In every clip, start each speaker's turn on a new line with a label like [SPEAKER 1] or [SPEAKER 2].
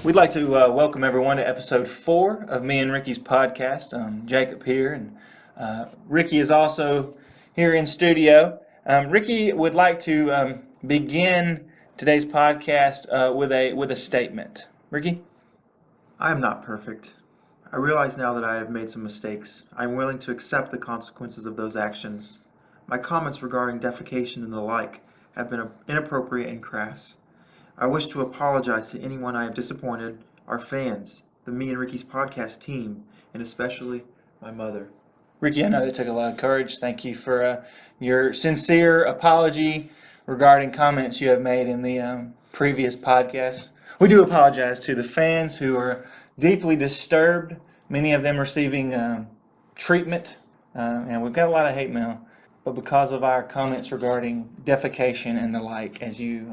[SPEAKER 1] We'd like to welcome everyone to episode 4 of me and Ricky's podcast. Jacob here, and Ricky is also here in studio. Ricky would like to begin today's podcast with a statement. Ricky?
[SPEAKER 2] I am not perfect. I realize now that I have made some mistakes. I am willing to accept the consequences of those actions. My comments regarding defecation and the like have been inappropriate and crass. I wish to apologize to anyone I have disappointed, our fans, the Me and Ricky's podcast team, and especially my mother.
[SPEAKER 1] Ricky, I know that took a lot of courage. Thank you for your sincere apology regarding comments you have made in the previous podcast. We do apologize to the fans who are deeply disturbed, many of them receiving treatment, and we've got a lot of hate mail, but because of our comments regarding defecation and the like, as you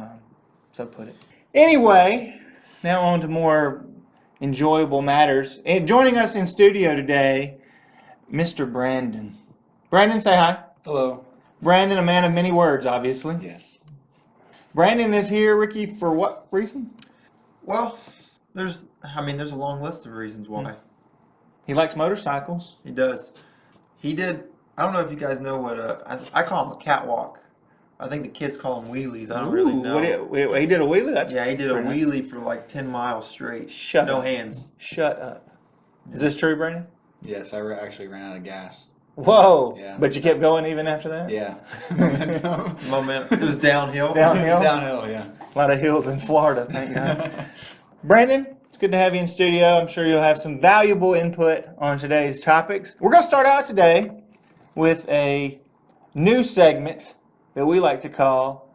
[SPEAKER 1] so put it. Anyway, now on to more enjoyable matters. And joining us in studio today, Mr. Brandon. Brandon, say hi.
[SPEAKER 3] Hello.
[SPEAKER 1] Brandon, a man of many words, obviously.
[SPEAKER 3] Yes.
[SPEAKER 1] Brandon is here, Ricky, for what reason?
[SPEAKER 2] Well, there's a long list of reasons why.
[SPEAKER 1] He likes motorcycles.
[SPEAKER 2] He does. He did, I don't know if you guys know what, I call him a catwalk. I think the kids call them wheelies. I don't really know.
[SPEAKER 1] He did a wheelie?
[SPEAKER 2] He did a wheelie for like 10 miles straight. No hands.
[SPEAKER 1] Shut up. Is this true, Brandon?
[SPEAKER 3] Yes, I actually ran out of gas.
[SPEAKER 1] Whoa.
[SPEAKER 3] Yeah.
[SPEAKER 1] But you kept going even after that?
[SPEAKER 3] Yeah.
[SPEAKER 2] Momentum. It was downhill.
[SPEAKER 1] Downhill?
[SPEAKER 3] Downhill, yeah.
[SPEAKER 1] A lot of hills in Florida, thank God. Brandon, it's good to have you in studio. I'm sure you'll have some valuable input on today's topics. We're going to start out today with a new segment that we like to call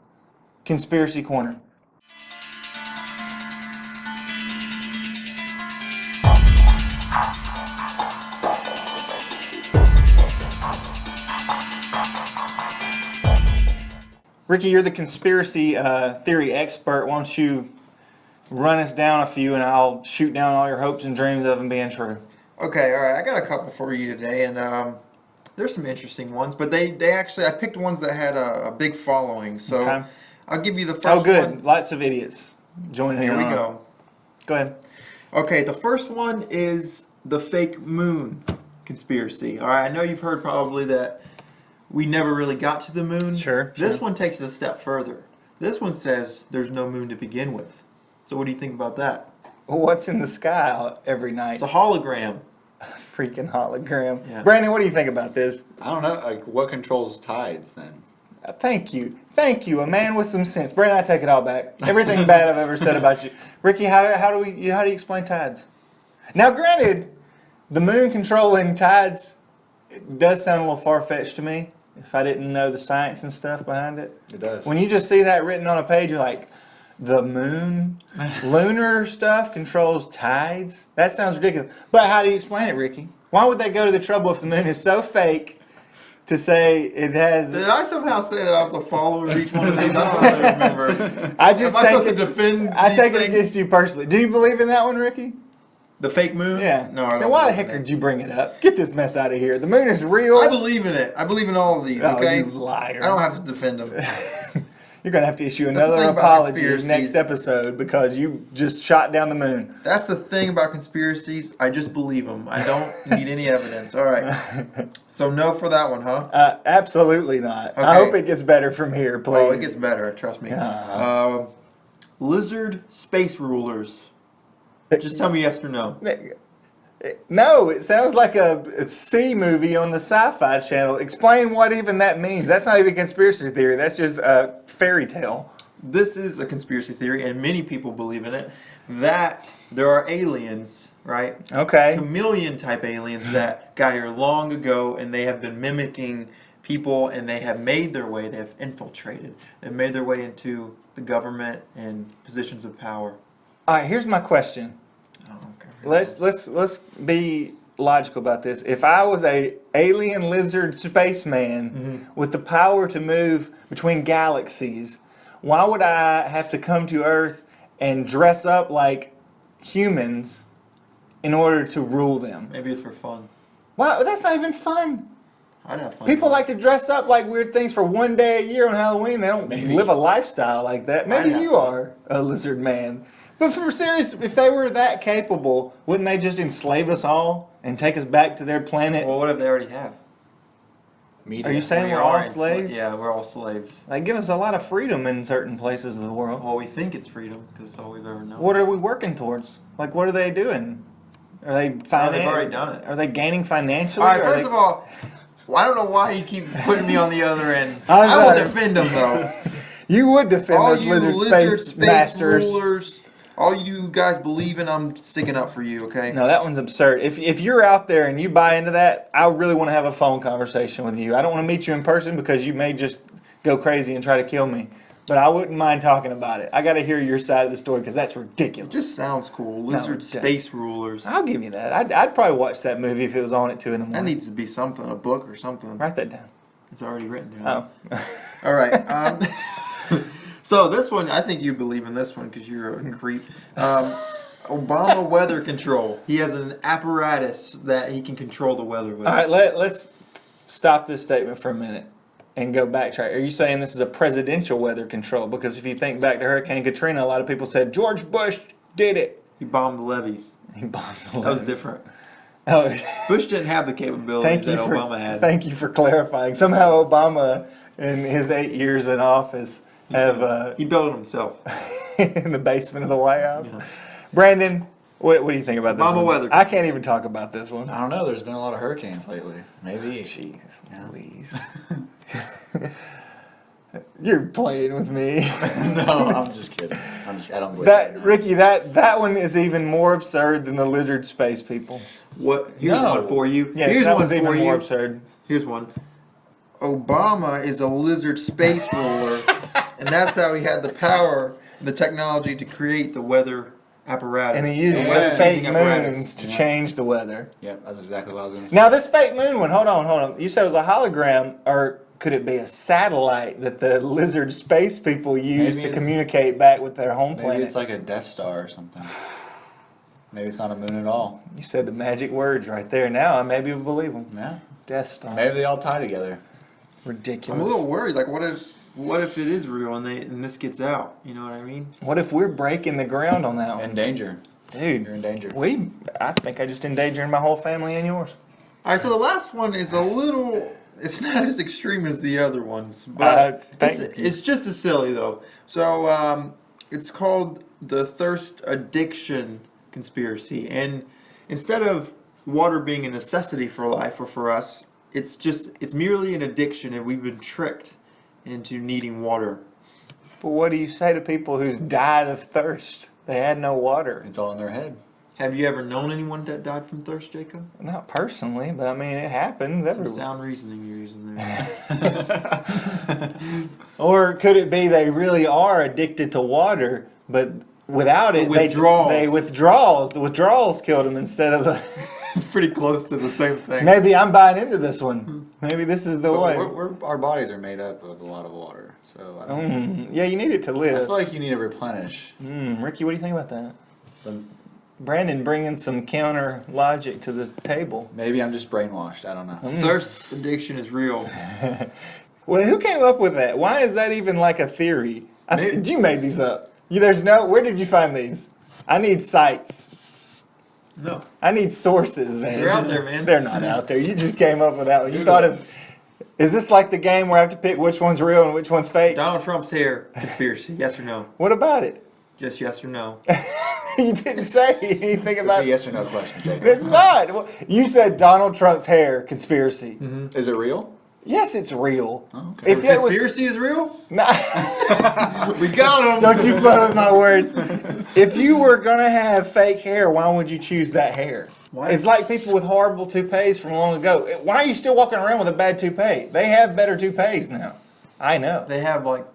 [SPEAKER 1] Conspiracy Corner. Ricky, you're the conspiracy theory expert. Why don't you run us down a few, and I'll shoot down all your hopes and dreams of them being true.
[SPEAKER 2] Okay, all right. I got a couple for you today, and there's some interesting ones, but they actually, I picked ones that had a big following, so okay. I'll give you the first one.
[SPEAKER 1] Oh, good. Lots of idiots joining
[SPEAKER 2] Here we go.
[SPEAKER 1] Go ahead. Okay,
[SPEAKER 2] the first one is the fake moon conspiracy. All right, I know you've heard probably that we never really got to the moon.
[SPEAKER 1] Sure.
[SPEAKER 2] This one takes it a step further. This one says there's no moon to begin with. So what do you think about that?
[SPEAKER 1] Well, what's in the sky every night?
[SPEAKER 2] It's a hologram.
[SPEAKER 1] Freaking hologram.
[SPEAKER 2] Yeah.
[SPEAKER 1] Brandon, what do you think about this?
[SPEAKER 3] I don't know. Like, what controls tides then?
[SPEAKER 1] Thank you. Thank you. A man with some sense. Brandon, I take it all back. Everything bad I've ever said about you. Ricky, how do you explain tides? Now, granted, the moon controlling tides, it does sound a little far-fetched to me if I didn't know the science and stuff behind it.
[SPEAKER 3] It does.
[SPEAKER 1] When you just see that written on a page, you're like, the moon, lunar stuff controls tides? That sounds ridiculous. But how do you explain it, Ricky? Why would they go to the trouble if the moon is so fake to say it has...
[SPEAKER 2] Did I somehow say that I was a follower of each one of these? I don't remember.
[SPEAKER 1] I just
[SPEAKER 2] Am I supposed to defend
[SPEAKER 1] I take
[SPEAKER 2] things?
[SPEAKER 1] it against you personally. Do you believe in that one, Ricky?
[SPEAKER 2] The fake moon?
[SPEAKER 1] Yeah.
[SPEAKER 2] No, I don't.
[SPEAKER 1] Then why the heck did you bring it up? Get this mess out of here. The moon is real.
[SPEAKER 2] I believe in it. I believe in all of these, okay?
[SPEAKER 1] Oh, you liar.
[SPEAKER 2] I don't have to defend them.
[SPEAKER 1] You're going to have to issue another apology next episode because you just shot down the moon.
[SPEAKER 2] That's the thing about conspiracies. I just believe them. I don't need any evidence. All right. So no for that one, huh?
[SPEAKER 1] Absolutely not.
[SPEAKER 2] Okay.
[SPEAKER 1] I hope it gets better from here, please.
[SPEAKER 2] Oh, it gets better. Trust me. Lizard space rulers. Just tell me yes or no.
[SPEAKER 1] No, it sounds like a C movie on the Sci-Fi Channel. Explain what even that means. That's not even conspiracy theory. That's just a fairy tale.
[SPEAKER 2] This is a conspiracy theory, and many people believe in it, that there are aliens, right?
[SPEAKER 1] Okay.
[SPEAKER 2] Chameleon-type aliens that got here long ago, and they have been mimicking people, and they have made their way, they have infiltrated. They've made their way into the government and positions of power.
[SPEAKER 1] All right, here's my question. Let's be logical about this. If I was a alien lizard spaceman with the power to move between galaxies, why would I have to come to Earth and dress up like humans in order to rule them?
[SPEAKER 2] Maybe it's for fun.
[SPEAKER 1] Wow, that's not even fun.
[SPEAKER 2] I'd have fun.
[SPEAKER 1] People like to dress up like weird things for one day a year on Halloween. They don't live a lifestyle like that. Maybe you are a lizard man. But for serious, if they were that capable, wouldn't they just enslave us all and take us back to their planet?
[SPEAKER 2] Well, what if they already have?
[SPEAKER 3] Media.
[SPEAKER 1] Are you saying
[SPEAKER 2] We
[SPEAKER 1] we're all
[SPEAKER 2] are
[SPEAKER 1] slaves?
[SPEAKER 2] Yeah, we're all slaves.
[SPEAKER 1] They give us a lot of freedom in certain places of the world.
[SPEAKER 2] Well, we think it's freedom because it's all we've ever known.
[SPEAKER 1] What are we working towards? Like, what are they doing? Are they
[SPEAKER 2] they've already done it.
[SPEAKER 1] Are they gaining financially?
[SPEAKER 2] All right,
[SPEAKER 1] Are
[SPEAKER 2] first
[SPEAKER 1] they-
[SPEAKER 2] of all, I don't know why you keep putting me on the other end.
[SPEAKER 1] I'm
[SPEAKER 2] I will
[SPEAKER 1] sorry.
[SPEAKER 2] defend them, though.
[SPEAKER 1] You would defend
[SPEAKER 2] All
[SPEAKER 1] those
[SPEAKER 2] you
[SPEAKER 1] lizard
[SPEAKER 2] lizard
[SPEAKER 1] space masters.
[SPEAKER 2] rulers, all you guys believe in, I'm sticking up for you, okay?
[SPEAKER 1] No, that one's absurd. If you're out there and you buy into that, I really want to have a phone conversation with you. I don't want to meet you in person because you may just go crazy and try to kill me. But I wouldn't mind talking about it. I got to hear your side of the story because that's
[SPEAKER 2] It
[SPEAKER 1] ridiculous.
[SPEAKER 2] just sounds cool.
[SPEAKER 1] it
[SPEAKER 2] Lizard
[SPEAKER 1] doesn't.
[SPEAKER 2] space rulers.
[SPEAKER 1] I'll give you that. I'd probably watch that movie if it was on at 2 in the
[SPEAKER 2] That
[SPEAKER 1] morning.
[SPEAKER 2] needs to be something, a book or something.
[SPEAKER 1] Write that down.
[SPEAKER 2] It's already written down.
[SPEAKER 1] Oh.
[SPEAKER 2] All right. So this one, I think you believe in this one because you're a creep. Obama weather control. He has an apparatus that he can control the weather with.
[SPEAKER 1] All right, let's stop this statement for a minute and go backtrack. Are you saying this is a presidential weather control? Because if you think back to Hurricane Katrina, a lot of people said George Bush did it.
[SPEAKER 2] He bombed the levees.
[SPEAKER 1] He bombed the
[SPEAKER 2] That was
[SPEAKER 1] levees.
[SPEAKER 2] different.
[SPEAKER 1] Oh,
[SPEAKER 2] Bush didn't have the capabilities that Obama had.
[SPEAKER 1] thank you for clarifying. Somehow Obama, in his 8 years in office, have
[SPEAKER 2] He built it himself.
[SPEAKER 1] in the basement of the White House. Yeah. Brandon, what do you think about this
[SPEAKER 2] Obama
[SPEAKER 1] one?
[SPEAKER 2] weather.
[SPEAKER 1] I can't even talk about this one.
[SPEAKER 3] I don't know. There's been a lot of hurricanes lately. Maybe.
[SPEAKER 1] Jeez,
[SPEAKER 3] Yeah.
[SPEAKER 1] Louise. You're playing with me.
[SPEAKER 3] No, I'm just kidding. I don't believe
[SPEAKER 1] That Ricky, that one is even more absurd than the lizard space people.
[SPEAKER 2] What? Here's
[SPEAKER 3] No.
[SPEAKER 2] one for you.
[SPEAKER 1] Yes,
[SPEAKER 2] Here's
[SPEAKER 1] that
[SPEAKER 2] one
[SPEAKER 1] one's
[SPEAKER 2] for
[SPEAKER 1] even
[SPEAKER 2] you.
[SPEAKER 1] more absurd.
[SPEAKER 2] Here's one. Obama is a lizard space ruler, and that's how he had the power, the technology to create the weather apparatus.
[SPEAKER 1] And he used
[SPEAKER 2] the weather
[SPEAKER 1] fake
[SPEAKER 2] changing apparatus.
[SPEAKER 1] moons to change the weather.
[SPEAKER 3] Yep, that's exactly what I was going to say.
[SPEAKER 1] Now this fake moon one, hold on. You said it was a hologram, or could it be a satellite that the lizard space people use
[SPEAKER 3] Maybe
[SPEAKER 1] to
[SPEAKER 3] it's-
[SPEAKER 1] communicate back with their home
[SPEAKER 3] Maybe
[SPEAKER 1] planet?
[SPEAKER 3] it's like a Death Star or something. Maybe it's not a moon at all.
[SPEAKER 1] You said the magic words right there. Now I maybe will believe them.
[SPEAKER 3] Yeah.
[SPEAKER 1] Death Star.
[SPEAKER 3] Maybe they all tie together.
[SPEAKER 1] Ridiculous.
[SPEAKER 2] I'm a little worried. Like, what if it is real and this gets out? You know what I mean?
[SPEAKER 1] What if we're breaking the ground on that one?
[SPEAKER 3] In danger.
[SPEAKER 1] Dude,
[SPEAKER 3] You're in danger.
[SPEAKER 1] I think I just endangered my whole family and yours.
[SPEAKER 2] All right. So the last one is a little. It's not as extreme as the other ones, but it's just as silly though. So it's called the thirst addiction conspiracy, and instead of water being a necessity for life or for us, it's merely an addiction, and we've been tricked into needing water.
[SPEAKER 1] But what do you say to people who's died of thirst? They had no water.
[SPEAKER 3] It's all in their head.
[SPEAKER 2] Have you ever known anyone that died from thirst, Jacob?
[SPEAKER 1] Not personally, but I mean it happens
[SPEAKER 2] Some
[SPEAKER 1] everywhere.
[SPEAKER 2] sound reasoning you're using there.
[SPEAKER 1] Or could it be they really are addicted to water, but without it,
[SPEAKER 2] withdrawals.
[SPEAKER 1] The withdrawals killed them instead of the.
[SPEAKER 2] It's pretty close to the same thing.
[SPEAKER 1] Maybe I'm buying into this one. Maybe this is the
[SPEAKER 3] But
[SPEAKER 1] one.
[SPEAKER 3] our bodies are made up of a lot of water. So I don't
[SPEAKER 1] Yeah, you need it to
[SPEAKER 3] I
[SPEAKER 1] live.
[SPEAKER 3] feel like you need to replenish.
[SPEAKER 1] Ricky, what do you think about that?
[SPEAKER 3] But
[SPEAKER 1] Brandon bringing some counter logic to the table.
[SPEAKER 3] maybe I'm just brainwashed. I don't know.
[SPEAKER 2] Thirst addiction is real.
[SPEAKER 1] Well, who came up with that? Why is that even like a theory? You made these up. Where did you find these? I need sites.
[SPEAKER 2] No.
[SPEAKER 1] I need sources, man.
[SPEAKER 2] They're out there, man.
[SPEAKER 1] They're not out there. You just came up with that one. You thought of. Is this like the game where I have to pick which one's real and which one's fake?
[SPEAKER 2] Donald Trump's hair conspiracy, yes or no?
[SPEAKER 1] What about it?
[SPEAKER 2] Just yes or no.
[SPEAKER 1] You didn't say anything
[SPEAKER 3] It's
[SPEAKER 1] about
[SPEAKER 3] a
[SPEAKER 1] it.
[SPEAKER 3] yes or no question, Jacob.
[SPEAKER 1] It's not. Well, you said Donald Trump's hair conspiracy.
[SPEAKER 3] Is it real?
[SPEAKER 1] Yes, it's real.
[SPEAKER 3] Oh, okay.
[SPEAKER 1] If that was
[SPEAKER 2] Conspiracy is real?
[SPEAKER 1] nah,
[SPEAKER 2] We got him.
[SPEAKER 1] don't you play with my words. If you were gonna have fake hair, why would you choose that hair?
[SPEAKER 2] Why?
[SPEAKER 1] It's like people with horrible toupees from long ago. Why are you still walking around with a bad toupee? They have better toupees now. I know.
[SPEAKER 2] They have like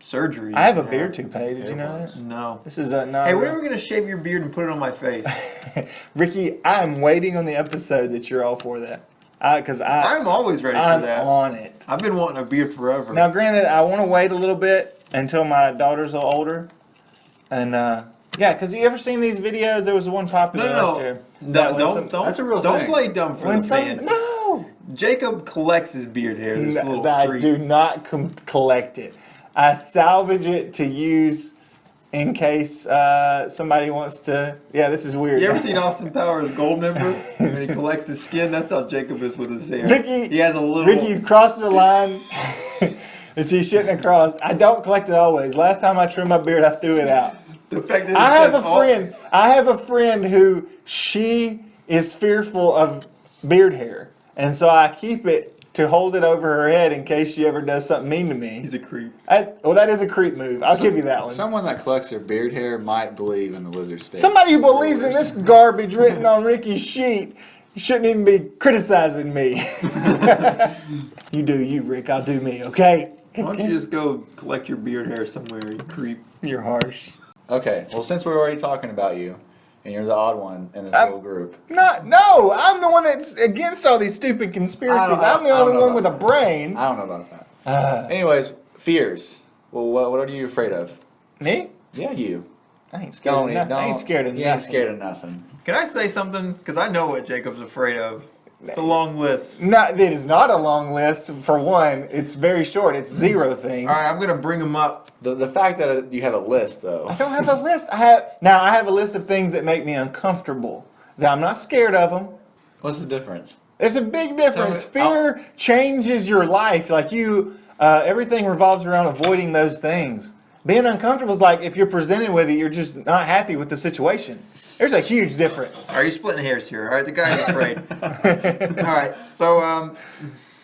[SPEAKER 2] surgery.
[SPEAKER 1] I have a beard toupee. Did you know that?
[SPEAKER 2] No.
[SPEAKER 1] This is a not.
[SPEAKER 2] Hey, when are we gonna shave your beard and put it on my face?
[SPEAKER 1] Ricky, I'm waiting on the episode that you're all for that. Because
[SPEAKER 2] I'm always ready
[SPEAKER 1] I'm
[SPEAKER 2] for that.
[SPEAKER 1] on it.
[SPEAKER 2] I've been wanting a beard forever.
[SPEAKER 1] Now, granted, I want to wait a little bit until my daughter's a little older, and yeah, because you ever seen these videos? There was one popular last year.
[SPEAKER 2] No,
[SPEAKER 1] That
[SPEAKER 2] don't
[SPEAKER 3] that's a real
[SPEAKER 2] don't
[SPEAKER 3] thing.
[SPEAKER 2] play dumb for
[SPEAKER 1] When
[SPEAKER 2] the
[SPEAKER 1] some
[SPEAKER 2] fans.
[SPEAKER 1] no,
[SPEAKER 2] Jacob collects his beard hair. This little
[SPEAKER 1] I
[SPEAKER 2] freak.
[SPEAKER 1] do not collect it. I salvage it to use in case somebody wants to. Yeah, this is weird.
[SPEAKER 2] You ever seen Austin Powers Goldmember? When he collects his skin, that's how Jacob is with his hair.
[SPEAKER 1] Ricky,
[SPEAKER 2] he has a little.
[SPEAKER 1] Ricky, you've crossed the line that you shouldn't have crossed. I don't collect it always. Last time I trimmed my beard, I threw it out.
[SPEAKER 2] The fact that
[SPEAKER 1] I have a friend who she is fearful of beard hair, and so I keep it to hold it over her head in case she ever does something mean to me.
[SPEAKER 2] He's a creep.
[SPEAKER 1] Well, that is a creep move. I'll give you that one.
[SPEAKER 3] Someone that collects their beard hair might believe in the lizard space.
[SPEAKER 1] Somebody who believes in this garbage written on Ricky's sheet shouldn't even be criticizing me. You do you, Rick. I'll do me, okay?
[SPEAKER 2] Why don't you just go collect your beard hair somewhere, you creep?
[SPEAKER 1] You're harsh.
[SPEAKER 3] Okay, well, since we're already talking about you, and you're the odd one in this whole group.
[SPEAKER 1] No, I'm the one that's against all these stupid conspiracies. I'm the only one with a brain.
[SPEAKER 3] I don't know about that. Anyways, fears. Well, what are you afraid of?
[SPEAKER 1] Me?
[SPEAKER 3] Yeah, you.
[SPEAKER 1] I ain't scared of nothing. I ain't scared of
[SPEAKER 3] You
[SPEAKER 1] nothing.
[SPEAKER 3] ain't scared of nothing.
[SPEAKER 2] Can I say something? Because I know what Jacob's afraid of. It's a long list.
[SPEAKER 1] It is not a long list, for one. It's very short. It's 0 things.
[SPEAKER 2] All right, I'm going to bring them up.
[SPEAKER 3] The fact that you have a list, though.
[SPEAKER 1] I don't have a list. I have a list of things that make me uncomfortable. That I'm not scared of them.
[SPEAKER 3] What's the difference?
[SPEAKER 1] There's a big difference.
[SPEAKER 3] Tell me-
[SPEAKER 1] Fear changes your life. Like everything revolves around avoiding those things. Being uncomfortable is like if you're presented with it, you're just not happy with the situation. There's a huge difference.
[SPEAKER 2] Are you splitting hairs here? All right, the guy's afraid. All right, so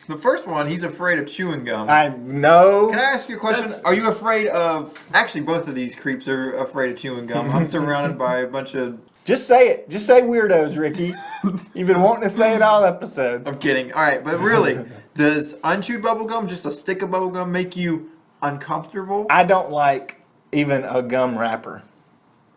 [SPEAKER 2] the first one, he's afraid of chewing gum.
[SPEAKER 1] I know.
[SPEAKER 2] Can I ask you a question? Are you afraid of... Actually, both of these creeps are afraid of chewing gum. I'm surrounded by a bunch of...
[SPEAKER 1] Just say it. Just say weirdos, Ricky. You've been wanting to say it all episode.
[SPEAKER 2] I'm kidding. All right, but really, does unchewed bubble gum, just a stick of bubble gum, make you uncomfortable?
[SPEAKER 1] I don't like even a gum wrapper.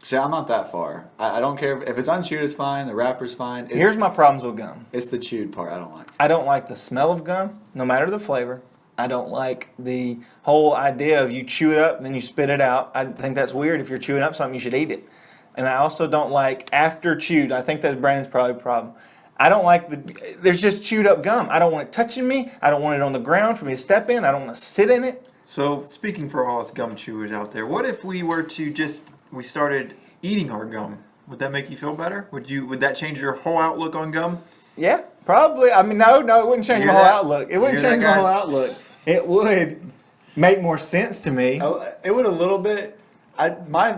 [SPEAKER 3] See, I'm not that far. I don't care if it's unchewed, it's fine. The wrapper's fine.
[SPEAKER 1] Here's my problems with gum.
[SPEAKER 3] It's the chewed part I don't like.
[SPEAKER 1] I don't like the smell of gum, no matter the flavor. I don't like the whole idea of you chew it up and then you spit it out. I think that's weird. If you're chewing up something, you should eat it. And I also don't like after chewed. I think that's Brandon's probably problem. I don't like there's just chewed up gum. I don't want it touching me. I don't want it on the ground for me to step in. I don't want to sit in it.
[SPEAKER 2] So, speaking for all us gum chewers out there, what if we were to we started eating our gum? Would that make you feel better? Would that change your whole outlook on gum?
[SPEAKER 1] Yeah, probably. I mean, no, it wouldn't change my whole outlook. It wouldn't change my whole
[SPEAKER 2] guys?
[SPEAKER 1] outlook. It would make more sense to me.
[SPEAKER 3] It would a little bit. My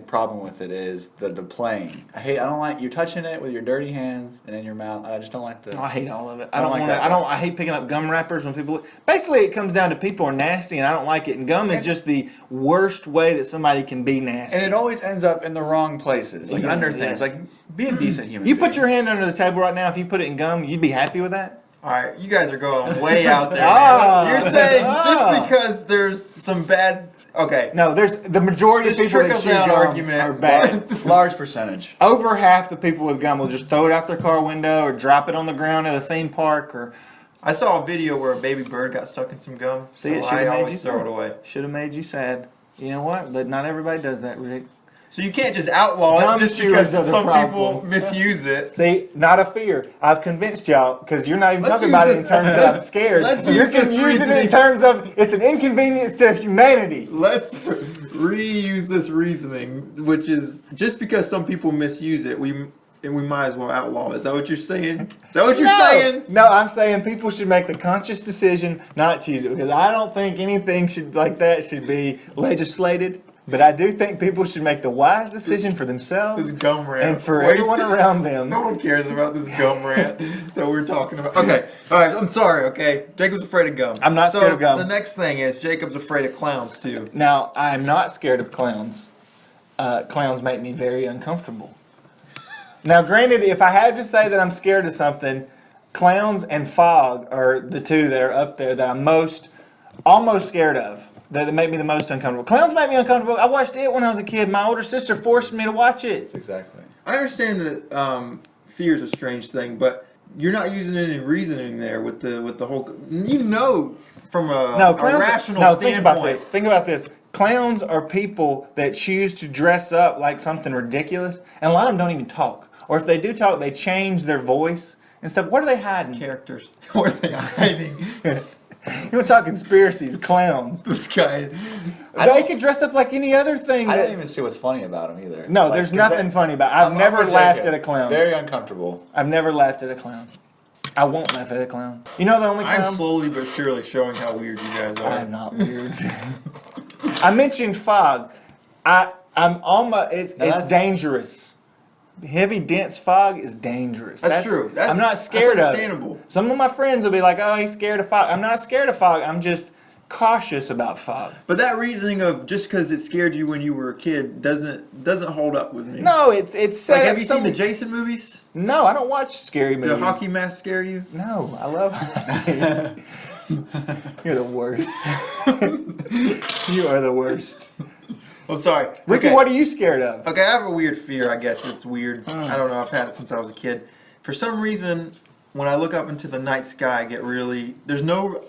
[SPEAKER 3] problem with it is the playing. I don't like you touching it with your dirty hands and in your mouth. I just don't like the.
[SPEAKER 1] I hate all of it.
[SPEAKER 3] I don't like that.
[SPEAKER 1] I hate picking up gum wrappers when people. Basically, it comes down to people are nasty, and I don't like it. And gum is just the worst way that somebody can be nasty.
[SPEAKER 3] And it always ends up in the wrong places, like
[SPEAKER 1] Yeah,
[SPEAKER 3] under
[SPEAKER 1] yes.
[SPEAKER 3] things. Like be a decent human.
[SPEAKER 1] You
[SPEAKER 3] being.
[SPEAKER 1] put your hand under the table right now. If you put it in gum, you'd be happy with that.
[SPEAKER 2] All right, you guys are going way out there.
[SPEAKER 1] Ah.
[SPEAKER 2] You're saying
[SPEAKER 1] Ah.
[SPEAKER 2] just because there's some bad... Okay.
[SPEAKER 1] No, there's the majority of
[SPEAKER 2] This
[SPEAKER 1] people that chew
[SPEAKER 2] trickle-down
[SPEAKER 1] gum
[SPEAKER 2] argument.
[SPEAKER 1] are bad.
[SPEAKER 3] large percentage.
[SPEAKER 1] Over half the people with gum will just throw it out their car window or drop it on the ground at a theme park or.
[SPEAKER 2] I saw a video where a baby bird got stuck in some gum,
[SPEAKER 1] See,
[SPEAKER 2] so
[SPEAKER 1] it should
[SPEAKER 2] I
[SPEAKER 1] have made you
[SPEAKER 2] always throw it
[SPEAKER 1] sad.
[SPEAKER 2] away.
[SPEAKER 1] Should have made you sad. You know what? But not everybody does that, Rick.
[SPEAKER 2] So you can't just outlaw
[SPEAKER 1] Gum
[SPEAKER 2] it just
[SPEAKER 1] chewers
[SPEAKER 2] because
[SPEAKER 1] are the
[SPEAKER 2] some people
[SPEAKER 1] problem.
[SPEAKER 2] misuse it.
[SPEAKER 1] See, not a fear. I've convinced y'all because you're not even
[SPEAKER 2] Let's
[SPEAKER 1] talking
[SPEAKER 2] use
[SPEAKER 1] about it
[SPEAKER 2] this-
[SPEAKER 1] in terms of I'm scared.
[SPEAKER 2] let's
[SPEAKER 1] You're
[SPEAKER 2] use this
[SPEAKER 1] confusing it in
[SPEAKER 2] reasoning.
[SPEAKER 1] terms of it's an inconvenience to humanity.
[SPEAKER 2] Let's reuse this reasoning, which is just because some people misuse it, we might as well outlaw it. Is that what you're saying? Is that what you're saying?
[SPEAKER 1] No, I'm saying people should make the conscious decision not to use it because I don't think anything like that should be legislated. But I do think people should make the wise decision for themselves
[SPEAKER 2] This gum rant.
[SPEAKER 1] and for
[SPEAKER 2] Wait
[SPEAKER 1] everyone
[SPEAKER 2] till-
[SPEAKER 1] around them.
[SPEAKER 2] No one cares about this gum rant that we're talking about. Okay, all right, I'm sorry, okay? Jacob's afraid of gum.
[SPEAKER 1] I'm not scared of gum.
[SPEAKER 2] The next thing is Jacob's afraid of clowns, too.
[SPEAKER 1] Now, I'm not scared of clowns. Clowns make me very uncomfortable. Now, granted, if I had to say that I'm scared of something, clowns and fog are the two that are up there that I'm almost scared of. That make me the most uncomfortable. Clowns make me uncomfortable. I watched it when I was a kid. My older sister forced me to watch it.
[SPEAKER 3] Exactly.
[SPEAKER 2] I understand that fear is a strange thing, but you're not using any reasoning there with the whole... You know from a rational standpoint.
[SPEAKER 1] Think about this. Think about this. Clowns are people that choose to dress up like something ridiculous, and a lot of them don't even talk. Or if they do talk, they change their voice and stuff. What are they hiding?
[SPEAKER 2] Characters. What are they hiding?
[SPEAKER 1] You want to talk conspiracies? Clowns.
[SPEAKER 2] This guy.
[SPEAKER 1] They could dress up like any other thing.
[SPEAKER 3] I
[SPEAKER 1] that's-
[SPEAKER 3] don't even see what's funny about him either.
[SPEAKER 1] No,
[SPEAKER 3] Like,
[SPEAKER 1] there's
[SPEAKER 3] 'cause
[SPEAKER 1] nothing funny about it. I've
[SPEAKER 3] I'm
[SPEAKER 1] never
[SPEAKER 3] with
[SPEAKER 1] laughed
[SPEAKER 3] Jacob.
[SPEAKER 1] at a clown.
[SPEAKER 3] Very uncomfortable.
[SPEAKER 1] I've never laughed at a clown. I won't laugh at a clown. You know the only clown?
[SPEAKER 2] I'm slowly but surely showing how weird you guys are.
[SPEAKER 1] I'm not weird. I mentioned fog. I'm almost. It's
[SPEAKER 3] that's-
[SPEAKER 1] dangerous. Heavy, dense fog is dangerous.
[SPEAKER 2] That's true.
[SPEAKER 1] I'm not scared
[SPEAKER 2] that's
[SPEAKER 1] of
[SPEAKER 2] understandable.
[SPEAKER 1] it. Some of my friends will be like, "Oh, he's scared of fog." I'm not scared of fog. I'm just cautious about fog.
[SPEAKER 2] But that reasoning of just because it scared you when you were a kid doesn't hold up with me.
[SPEAKER 1] No, it's set
[SPEAKER 2] Like,
[SPEAKER 1] up
[SPEAKER 2] have you seen the
[SPEAKER 1] some-
[SPEAKER 2] Jason movies?
[SPEAKER 1] No, I don't watch scary movies.
[SPEAKER 2] The hockey mask scare you?
[SPEAKER 1] No, I love hockey. You're the worst. You are the worst.
[SPEAKER 2] I'm sorry.
[SPEAKER 1] Ricky,
[SPEAKER 2] Okay.
[SPEAKER 1] what are you scared of?
[SPEAKER 2] Okay, I have a weird fear. I guess it's weird. I don't know. I've had it since I was a kid. For some reason, when I look up into the night sky, I get really there's no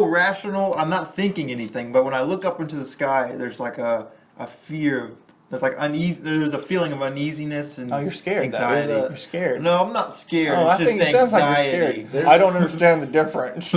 [SPEAKER 2] rational. I'm not thinking anything, but when I look up into the sky, there's like a fear of there's like uneasy. There's a feeling of uneasiness and
[SPEAKER 1] Oh, you're scared. though.
[SPEAKER 2] anxiety.
[SPEAKER 1] You're scared.
[SPEAKER 2] No, I'm not scared.
[SPEAKER 1] Oh,
[SPEAKER 2] it's
[SPEAKER 1] I
[SPEAKER 2] just
[SPEAKER 1] think it sounds like
[SPEAKER 2] anxiety.
[SPEAKER 1] you're scared. I don't understand the difference.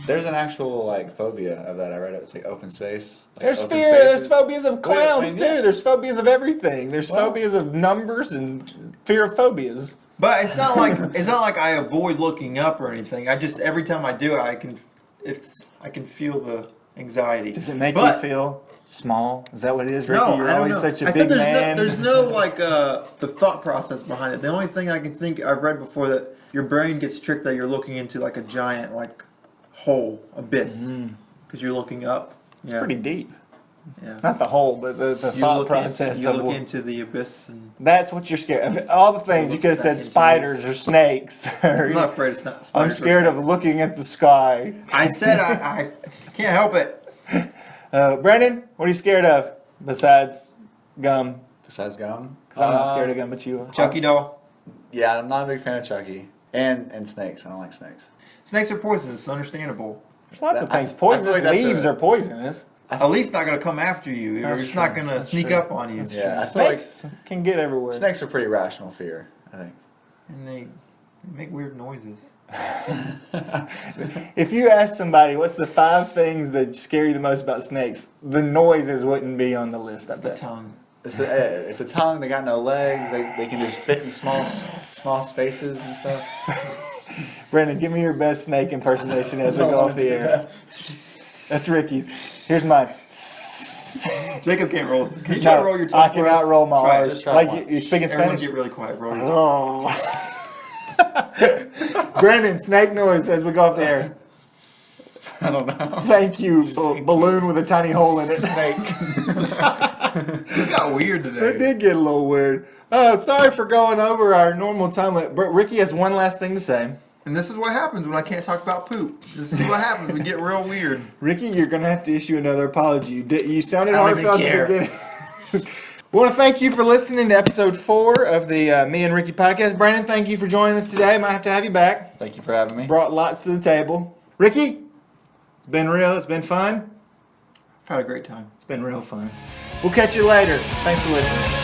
[SPEAKER 3] There's an actual like phobia of that. I read it. It's like open space. Like
[SPEAKER 1] There's
[SPEAKER 3] open
[SPEAKER 1] fear. There's
[SPEAKER 3] spaces.
[SPEAKER 1] phobias of clowns
[SPEAKER 3] yeah.
[SPEAKER 1] too. There's phobias of everything. There's
[SPEAKER 3] Well-
[SPEAKER 1] phobias of numbers and fear of phobias.
[SPEAKER 2] But it's not like I avoid looking up or anything. I just every time I do it, I can feel the anxiety.
[SPEAKER 1] Does it make
[SPEAKER 2] But-
[SPEAKER 1] you feel small? Is that what it is, Ricky?
[SPEAKER 2] No,
[SPEAKER 1] You're
[SPEAKER 2] I don't
[SPEAKER 1] always
[SPEAKER 2] know.
[SPEAKER 1] such a
[SPEAKER 2] I
[SPEAKER 1] big
[SPEAKER 2] said
[SPEAKER 1] man.
[SPEAKER 2] there's no like the thought process behind it. The only thing I can think I've read before that your brain gets tricked that you're looking into like a giant like hole abyss because you're looking up.
[SPEAKER 1] It's pretty deep.
[SPEAKER 2] Yeah.
[SPEAKER 1] Not the whole, but the
[SPEAKER 2] You
[SPEAKER 1] thought
[SPEAKER 2] look
[SPEAKER 1] process
[SPEAKER 2] you
[SPEAKER 1] of
[SPEAKER 2] look
[SPEAKER 1] what-
[SPEAKER 2] into the abyss, and
[SPEAKER 1] That's what you're scared of. All the things you could have said spiders or snakes.
[SPEAKER 2] I'm not afraid it's not.
[SPEAKER 1] I'm
[SPEAKER 2] spiders.
[SPEAKER 1] scared of looking at the sky.
[SPEAKER 2] I said I can't help it.
[SPEAKER 1] Brandon, what are you scared of besides gum?
[SPEAKER 3] Besides gum.
[SPEAKER 1] Because I'm not scared of gum, but you are.
[SPEAKER 2] Chucky doll.
[SPEAKER 3] Yeah, I'm not a big fan of Chucky. And snakes. I don't like snakes.
[SPEAKER 2] Snakes are poisonous. It's understandable.
[SPEAKER 1] There's lots of
[SPEAKER 3] I-
[SPEAKER 1] things.
[SPEAKER 3] I feel
[SPEAKER 1] Poisonous
[SPEAKER 3] like that's
[SPEAKER 1] leaves
[SPEAKER 3] a-
[SPEAKER 1] are poisonous.
[SPEAKER 2] A leaf's not gonna come after you. Or
[SPEAKER 1] That's
[SPEAKER 2] it's not
[SPEAKER 1] true.
[SPEAKER 2] gonna
[SPEAKER 1] That's
[SPEAKER 2] sneak
[SPEAKER 1] true.
[SPEAKER 2] up on you.
[SPEAKER 3] Yeah, I feel like
[SPEAKER 1] Snakes can get everywhere.
[SPEAKER 3] snakes are pretty rational fear, I think.
[SPEAKER 2] And they make weird noises.
[SPEAKER 1] If you ask somebody what's the 5 things that scare you the most about snakes, the noises wouldn't be on the list. I
[SPEAKER 2] It's the
[SPEAKER 1] bet.
[SPEAKER 2] tongue.
[SPEAKER 3] It's a tongue. They got no legs. They can just fit in small spaces and stuff.
[SPEAKER 1] Brandon, give me your best snake impersonation as we go off the air. That's Ricky's. Here's mine.
[SPEAKER 2] Jacob can't roll. Can you try to roll your tongue?
[SPEAKER 1] I can
[SPEAKER 2] for us?
[SPEAKER 1] outroll my
[SPEAKER 2] Try it.
[SPEAKER 1] R's.
[SPEAKER 3] just try
[SPEAKER 1] Like
[SPEAKER 3] once.
[SPEAKER 1] you speaking
[SPEAKER 2] Everyone
[SPEAKER 1] Spanish?
[SPEAKER 2] get really quiet. Roll your
[SPEAKER 1] Oh. Brandon, snake noise as we go off the air.
[SPEAKER 3] I don't know.
[SPEAKER 1] Thank you, balloon with a tiny hole in it.
[SPEAKER 2] It got weird
[SPEAKER 1] It
[SPEAKER 2] today.
[SPEAKER 1] did get a little weird. Oh, sorry for going over our normal time limit. Ricky has one last thing to say.
[SPEAKER 2] And this is what happens when I can't talk about poop. This is what happens. We get real weird.
[SPEAKER 1] Ricky, you're going to have to issue another apology. You sounded
[SPEAKER 2] I don't
[SPEAKER 1] heartfelt
[SPEAKER 2] even
[SPEAKER 1] at the beginning. We want to thank you for listening to episode 4 of the Me and Ricky podcast. Brandon, thank you for joining us today. Might have to have you back.
[SPEAKER 3] Thank you for having me.
[SPEAKER 1] Brought lots to the table. Ricky, it's been real. It's been fun.
[SPEAKER 2] I've had a great time.
[SPEAKER 1] It's been real fun. We'll catch you later. Thanks for listening.